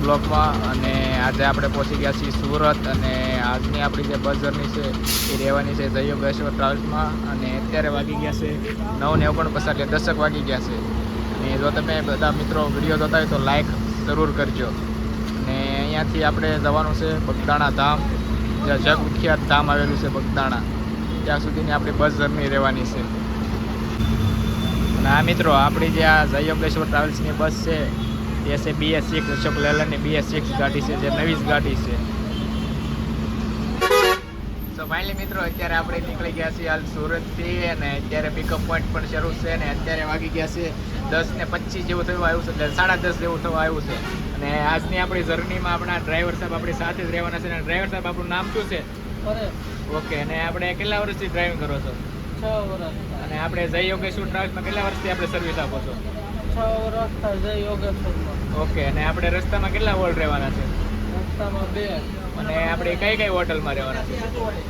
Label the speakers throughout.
Speaker 1: બ્લોગમાં. અને આજે આપણે પહોંચી ગયા છીએ સુરત, અને આજની આપણી જે બસ જર્ની છે એ રહેવાની છે જય યોગેશ્વર ટ્રાવેલ્સમાં. અને અત્યારે વાગી ગયા છે 9:49, એટલે 10 વાગી ગયા છે. અને જો તમે બધા મિત્રો વિડીયો જોતા હોય તો લાઈક જરૂર કરજો. અને અહીંયાથી આપણે જવાનું છે બગદાણા ધામ, જ્યાં જગ વિખ્યાત ધામ આવેલું છે બગદાણા. ત્યાં સુધીની આપણી બસ જર્ની રહેવાની છે. અને આ મિત્રો આપણી જે આ જય યોગેશ્વર ટ્રાવેલ્સની બસ છે એ છે BS6 અશોક લેલનની BS6 ગાડી છે, જે નવી જ ગાડી છે. તો ફાઇનલી મિત્રો અત્યારે આપણે નીકળી ગયા છીએ હાલ સુરતથી, અને અત્યારે પિકઅપ પોઈન્ટ પણ શરૂ છે. અને અત્યારે વાગી ગયા છે 10:25 જેવું થયું આવ્યું છે, એટલે 10:30 જેવું થવા આવ્યું છે. અને આજની આપણી જર્નીમાં આપણા ડ્રાઈવર સાહેબ આપણી સાથે જ રહેવાના છે. અને ડ્રાઈવર સાહેબ આપણું નામ શું છે? ઓકે. અને આપણે કેટલા વર્ષથી ડ્રાઇવિંગ કરો છો?
Speaker 2: 6 વર્ષ.
Speaker 1: અને આપણે જય યોગેશ્વર ટ્રાવેલ્સમાં કેટલા વર્ષથી આપણે સર્વિસ આપો છો?
Speaker 2: 6 વર્ષ થાય જય યોગેશ્વરમાં.
Speaker 1: ઓકે. અને આપણે રસ્તામાં કેટલા હોલ્ડ રહેવાના છે?
Speaker 2: રસ્તામાં 2.
Speaker 1: અને આપણે કઈ કઈ હોટલમાં રહેવાના છે?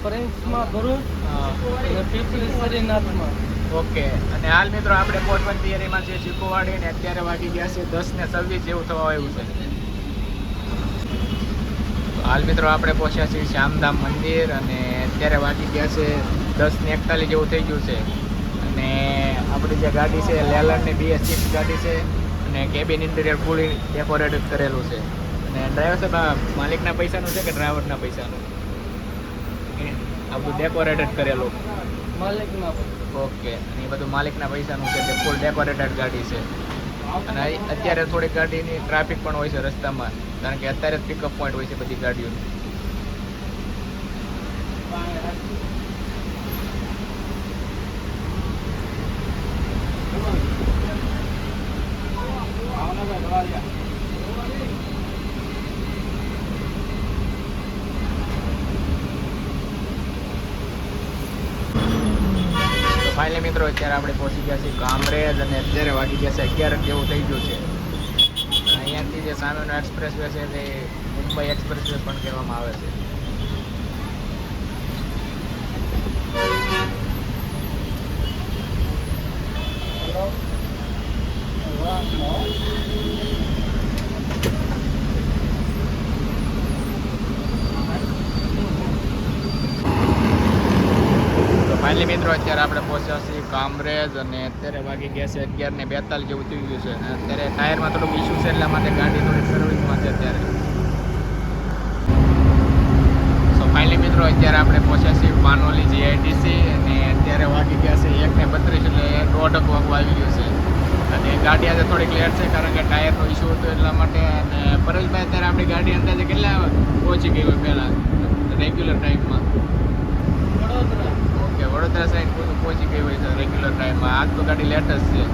Speaker 2: પ્રિન્સમાં ભરૂચ
Speaker 1: હા.
Speaker 2: અને પીપળી શ્રીનાથમાં.
Speaker 1: ઓકે. અને હાલ મિત્રો આપણે પોરબંદર એરિયામાં છે ચીકુવાડી, અને અત્યારે વાગી ગયા છે 10:26 જેવું થવા આવ્યું છે. હાલ મિત્રો આપણે પહોંચ્યા છીએ શ્યામધામ મંદિર, અને અત્યારે વાગી ગયા છે 10:41 જેવું થઈ ગયું છે. અને આપણી જે ગાડી છે લેલનની BS6 ગાડી છે, અને કેબિન ઇન્ટિરિયર ફૂલી ડેકોરેટેડ કરેલું છે. અને ડ્રાઈવર સાહેબ માલિકના પૈસાનું છે કે ડ્રાઈવરના પૈસાનું? આ બધું ડેકોરેટેડ કરેલું
Speaker 2: માલિકના.
Speaker 1: ઓકે. અને એ બધું માલિકના પૈસાનું છે, તે ફૂલ ડેકોરેટેડ ગાડી છે. અને અત્યારે થોડીક ગાડીની ટ્રાફિક પણ હોય છે રસ્તામાં, કારણ કે અત્યારે જ પિકઅપ પોઈન્ટ હોય છે બધી ગાડીઓની. ફાઇનલી મિત્રો અત્યારે આપણે પહોંચી ગયા છીએ કામરેજ, અને અત્યારે વાગી ગયા છે 11 જેવું થઈ ગયું છે. અહીંયાથી જે સામેનો એક્સપ્રેસ વે છે તે મુંબઈ એક્સપ્રેસ વે પણ કહેવામાં આવે છે. ફાઇનલી મિત્રો અત્યારે આપણે પહોંચ્યા છીએ કામરેજ, અને અત્યારે વાગી ગયા છે 11:42 જેવું થઈ ગયું છે. અને અત્યારે ટાયરમાં થોડુંક ઇસ્યુ છે, એટલા માટે ગાડી થોડી સર્વિસમાં છે અત્યારે. સો ફાઇનલી મિત્રો અત્યારે આપણે પહોંચ્યા છીએ પાનોલી GITC, અને અત્યારે વાગી ગયા છે 1:32, એટલે 1:30 વાગવા આવી ગયું છે. અને ગાડી આજે થોડીક લેટ છે, કારણ કે ટાયરનો ઇસ્યુ હતો એટલા માટે. અને પરેશભાઈ અત્યારે આપણી ગાડી અંદાજે કેટલા પહોંચી ગઈ હોય પહેલાં રેગ્યુલર ટાઈમમાં?
Speaker 2: વડોદરા.
Speaker 1: ઓકે. વડોદરા સાઈડ પહોંચી ગઈ હોય છે રેગ્યુલર ટાઈમમાં. આજ તો ગાડી લેટ જ છે.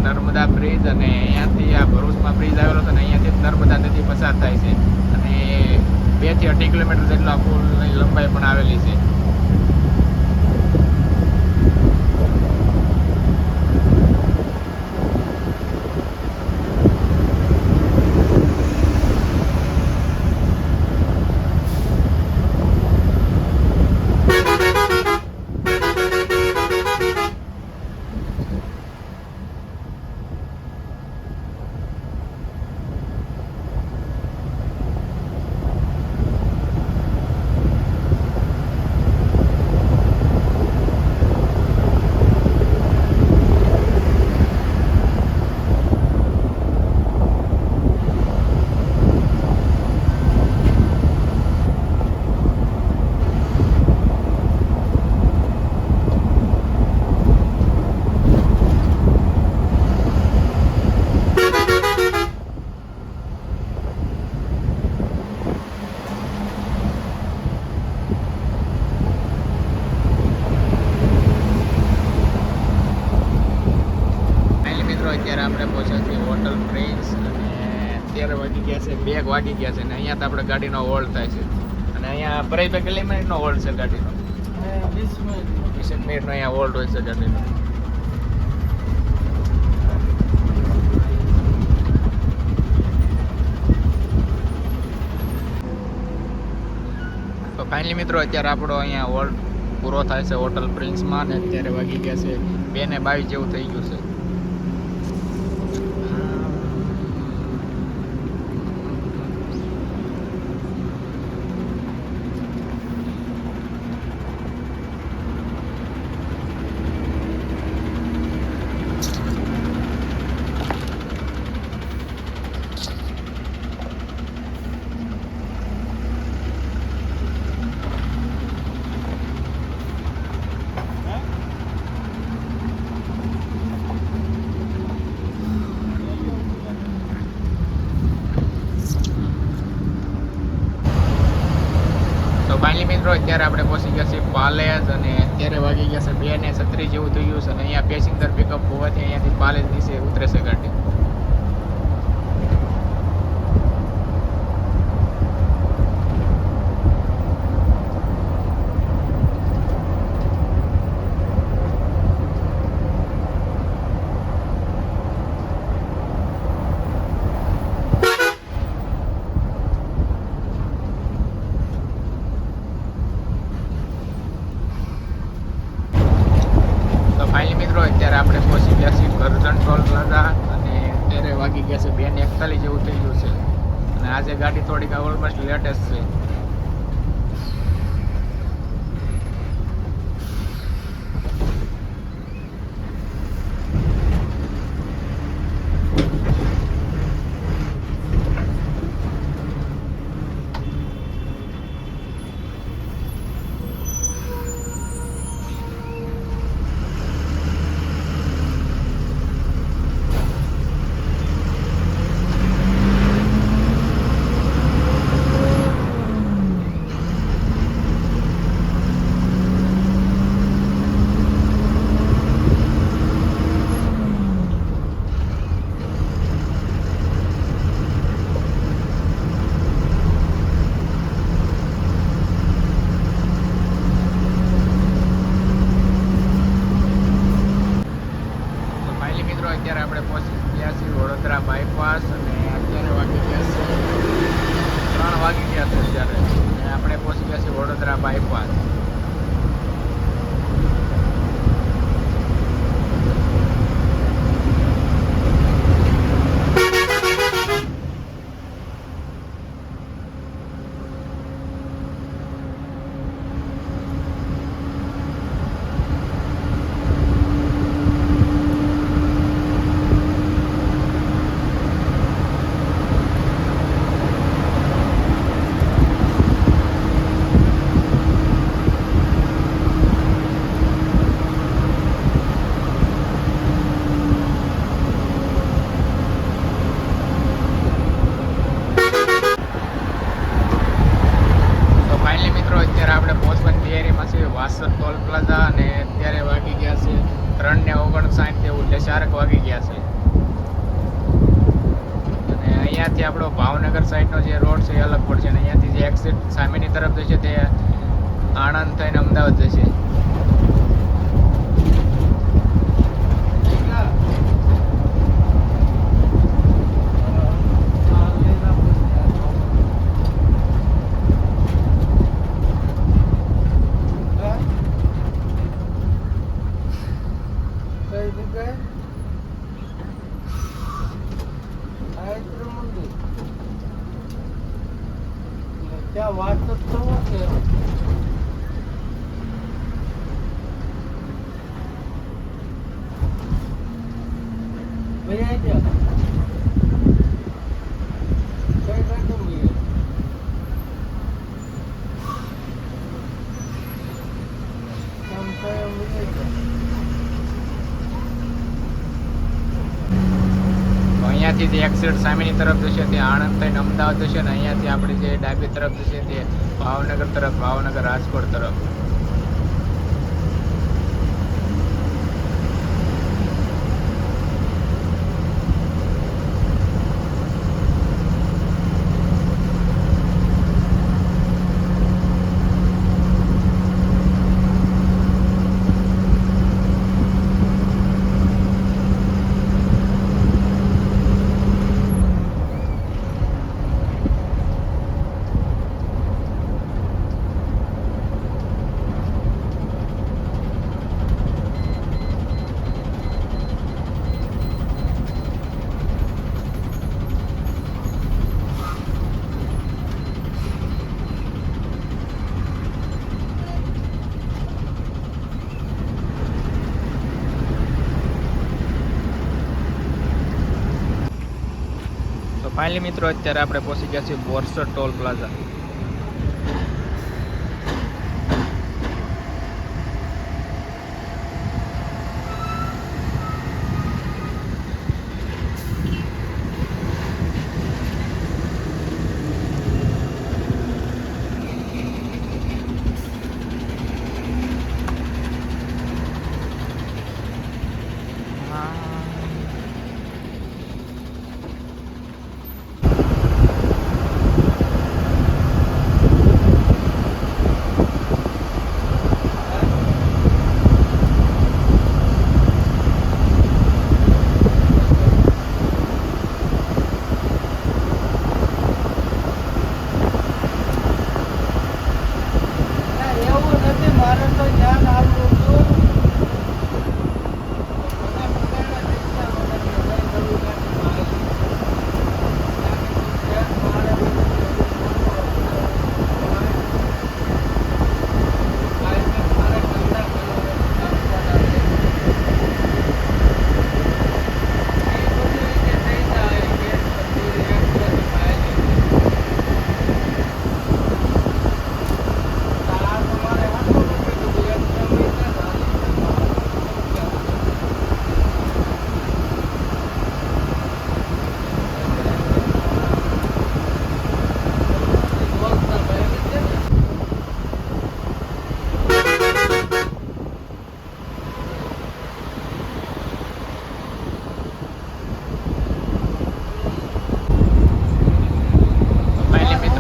Speaker 1: નર્મદા બ્રિજ, અને અહીંયાથી આ ભરૂચમાં બ્રિજ આવેલો છે ને અહીંયાથી જ નર્મદા નદી પસાર થાય છે, અને 2 થી 2.5 કિલોમીટર જેટલો આ પુલની લંબાઈ પણ આવેલી છે. અત્યારે આપણે પહોંચ્યા છીએ હોટલ પ્રિન્સ, અને અત્યારે વાગી ગયા છે 2 વાગી ગયા છે, અને અહીંયા તો આપણે ગાડીનો હોલ્ડ થાય છે. અને અહીંયા પરેશભાઈ કેટલી મિનિટનો હોલ્ડ છે ગાડીનો?
Speaker 2: 20 મિનિટ.
Speaker 1: 20 મિનિટનો અહીંયા હોલ્ડ હોય છે ગાડીનો. તો ફાઇનલી મિત્રો અત્યારે આપણો અહીંયા હોલ્ડ પૂરો થાય છે હોટલ પ્રિન્સમાં, અને અત્યારે વાગી ગયા છે 2:22 જેવું થઈ ગયું છે. ફાઇનલી મિત્રો અત્યારે આપણે પહોંચી ગયા છીએ પાલેજ, અને અત્યારે વાગી ગયા છે 2:36 જેવું થઈ ગયું છે, અને અહીંયા પેસેન્જર પિકઅપ હોવાથી અહીંયાથી પાલેજ નીચે ઉતરે છે ગાડી. અત્યારે આપણે પહોંચી ગયા છીએ કરજણ ટોલ પ્લાઝા, અને અત્યારે વાગી ગયા છે 2:41 જેવું થઈ ગયું છે, અને આજે ગાડી થોડીક ઓલમોસ્ટ લેટેસ્ટ છે. અત્યારે આપણે પહોંચી ગયા છીએ વડોદરા બાયપાસ, અને અત્યારે વાગી ગયા છે 3 વાગી ગયા છે અત્યારે, અને આપણે પહોંચી ગયા છીએ વડોદરા બાયપાસ. અહીંયાથી આપણો ભાવનગર સાઈડનો જે રોડ છે એ અલગ પડશે અને અહીંયાથી જે એક્સિટ સામેની તરફ જશે તે આણંદ થઈને અમદાવાદ જશે.
Speaker 2: क्या बात तो है भैया क्या कई रकम है हम कहे मुझे
Speaker 1: અહીંયાથી જે એક્સિટ સામેની તરફ જશે તે આણંદ થઈને અમદાવાદ જશે અને અહીંયાથી આપણી જે ડાબી તરફ જશે તે ભાવનગર તરફ, ભાવનગર રાજકોટ તરફ. ફાઇનલી મિત્રો અત્યારે આપણે પહોંચી ગયા છીએ બોરસદ ટોલ પ્લાઝા.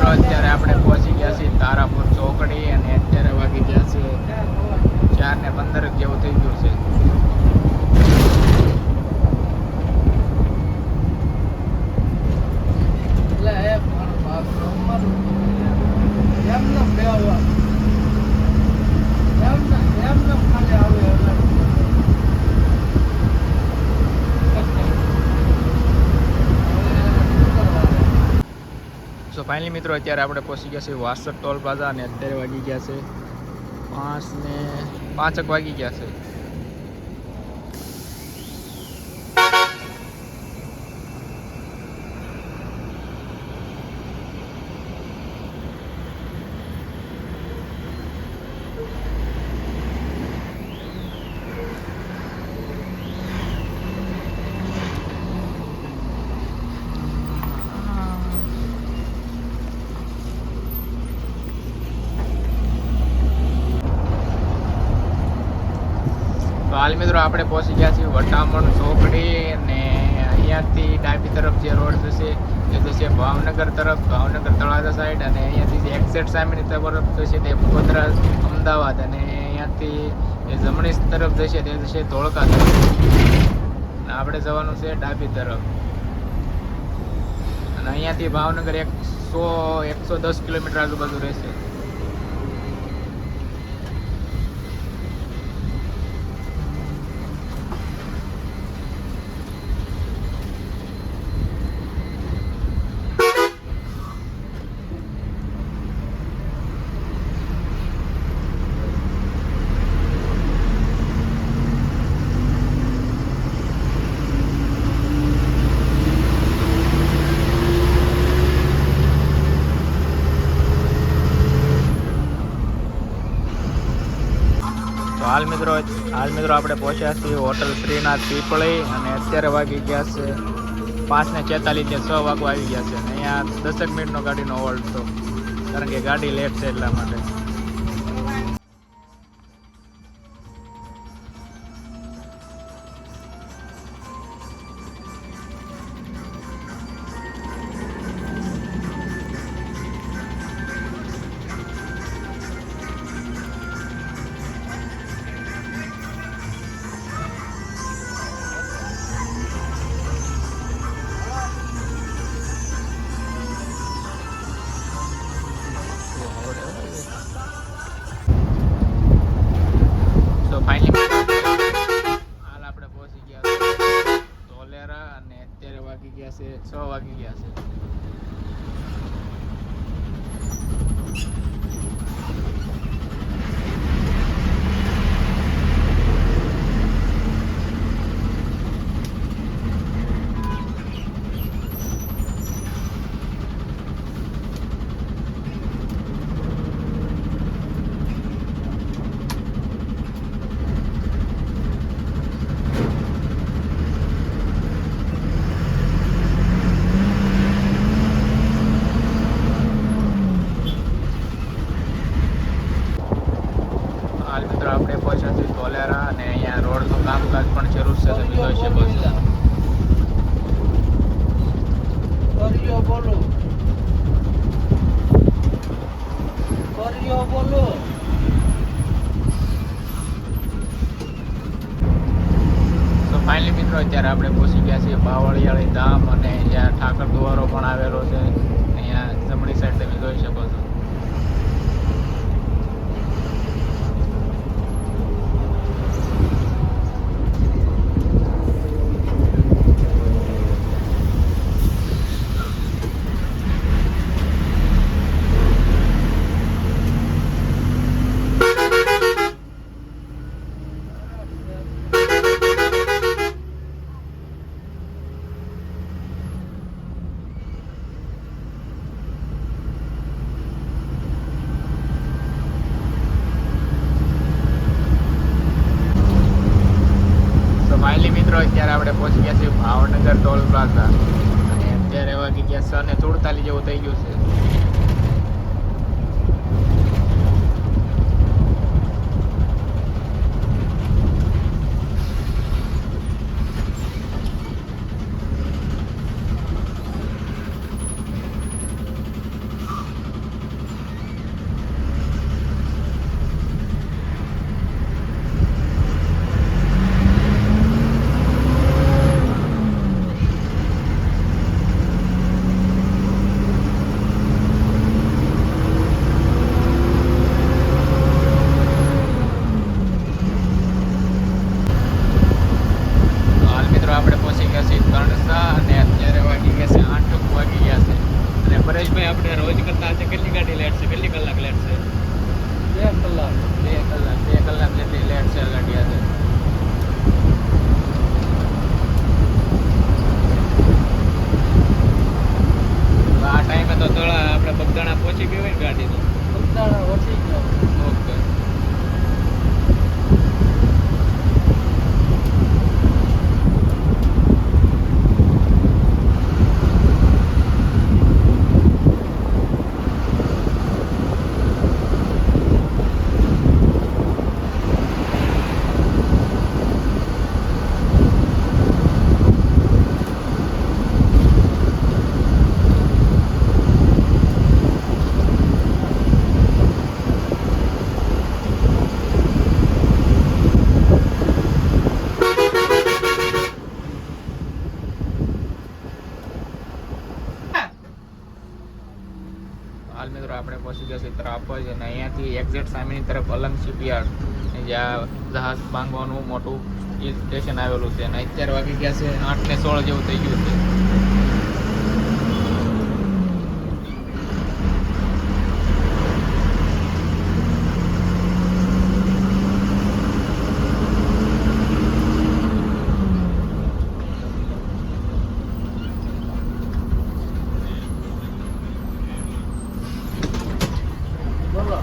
Speaker 1: અત્યારે આપણે પહોંચી ગયા છીએ તારાપુર ચોકડી અને અત્યારે વાગી ગયા છે 4:15 જેવું થઈ ગયું છે. સો ફાઇનલી મિત્રો અત્યારે આપણે પહોંચી ગયા છે વાસદ ટોલ પ્લાઝા અને અત્યારે વાગી ગયા છે 5 વાગી ગયા છે. હાલ મિત્રો આપણે પહોંચી ગયા છીએ વટામણ ચોકડી અને અહીંયાથી ડાબી તરફ જે રોડ જશે એ જશે ભાવનગર તરફ, ભાવનગર તળાજા સાઈડ, અને અહીંયાથી જે એક્ઝેક્ટ સામેની તરફ જશે તે ગોધરા અમદાવાદ, અને અહીંયાથી એ જમણી તરફ જશે તે જશે ધોળકા તરફ, અને આપણે જવાનું છે ડાબી તરફ. અને અહીંયાથી ભાવનગર 110 કિલોમીટર આજુબાજુ રહેશે. હાલ મિત્રો આપણે પહોંચ્યા છીએ હોટલ શ્રીનાથ પીપળી, અને અત્યારે વાગી ગયા છે 5:46, 6 વાગવા આવી ગયા છે. અને અહીંયા 10 મિનિટનો ગાડીનો હોલ્ડ હતો, કારણ કે ગાડી લેટ છે એટલા માટે. હાલ આપણે પહોંચી ગયા ધોલેરા, અને અત્યારે વાગી ગયા છે 6 વાગી ગયા છે. આપણે પહોંચ્યા છીએ ધોલેરા, અને અહીંયા રોડનું કામકાજ પણ શરૂ છે, તમે જોઈ શકો છો. તો ફાઇનલી મિત્રો અત્યારે આપણે પહોંચી ગયા છીએ બાવળિયાળી ધામ, અને જ્યાં ઠાકર દ્વારો પણ આવેલો છે. અહીંયા જમણી સાઈડ તમે જોઈ શકો છો. અત્યારે આપણે પહોંચી ગયા છીએ ભાવનગર ટોલ પ્લાઝા, અને અત્યારે વાગી ગયા 6:47 જેવું થઈ ગયું છે. પરેશભાઈ, આપણે રોજ કરતા આજે કેટલી ગાડી લેટ છે, કેટલી કલાક લેટ છે?
Speaker 2: 2 કલાક.
Speaker 1: 2 કલાક જેટલી લેટ છે ગાડી આજે. આ ટાઈમે તો થોડા આપણે બગદાણા પહોંચી ગઈ હોય ને ગાડી તો.
Speaker 2: બગદાણા પહોંચી ગયો.
Speaker 1: ઓકે. હાલ મિત્રો આપણે પહોંચી ગયા છીએ ત્રાપજ અને અહીંયાથી એક્ઝેક્ટ સામેની તરફ અલંગ શિપયાર્ડ જ્યાં જહાજ બાંધવાનું મોટું સ્ટેશન આવેલું છે અને અત્યારે વાગી ગયા છે 8:16 જેવું થઈ ગયું છે.
Speaker 2: બોલો.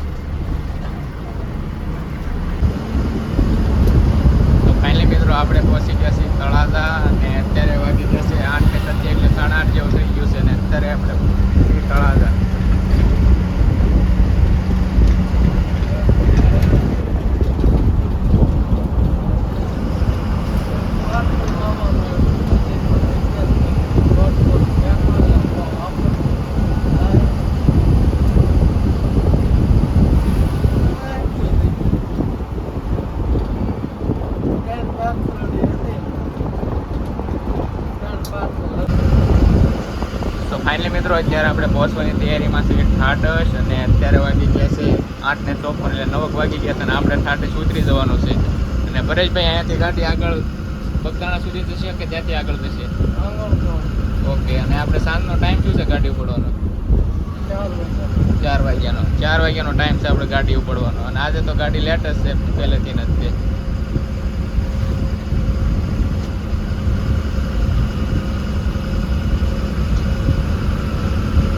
Speaker 1: તો ફાઇનલી મિત્રો આપણે પહોંચી ગયા છીએ તળાજા અને અત્યારે વાગી ગયા છે 8:37 એટલે 8:30 જેવું થઈ ગયું છે અને અત્યારે આપણે તળાજા. તો ફાઇનલી મિત્રો અત્યારે આપણે પહોંચવાની તૈયારીમાં છે ઠાઠસ અને અત્યારે વાગી ગયા છે 8:54 એટલે 9 વાગી ગયા છે અને આપણે ઠાઠસ ઉતરી જવાનું છે અને પરેશભાઈ અહીંયાથી ગાડી આગળ બગદાણા સુધી જશે કે ત્યાંથી આગળ જશે? ઓકે. અને આપણે સાંજનો ટાઈમ શું છે ગાડી ઉપડવાનો? 4 વાગ્યાનો ટાઈમ છે આપણે ગાડી ઉપડવાનો અને આજે તો ગાડી લેટ જ છે પહેલેથી જ છે.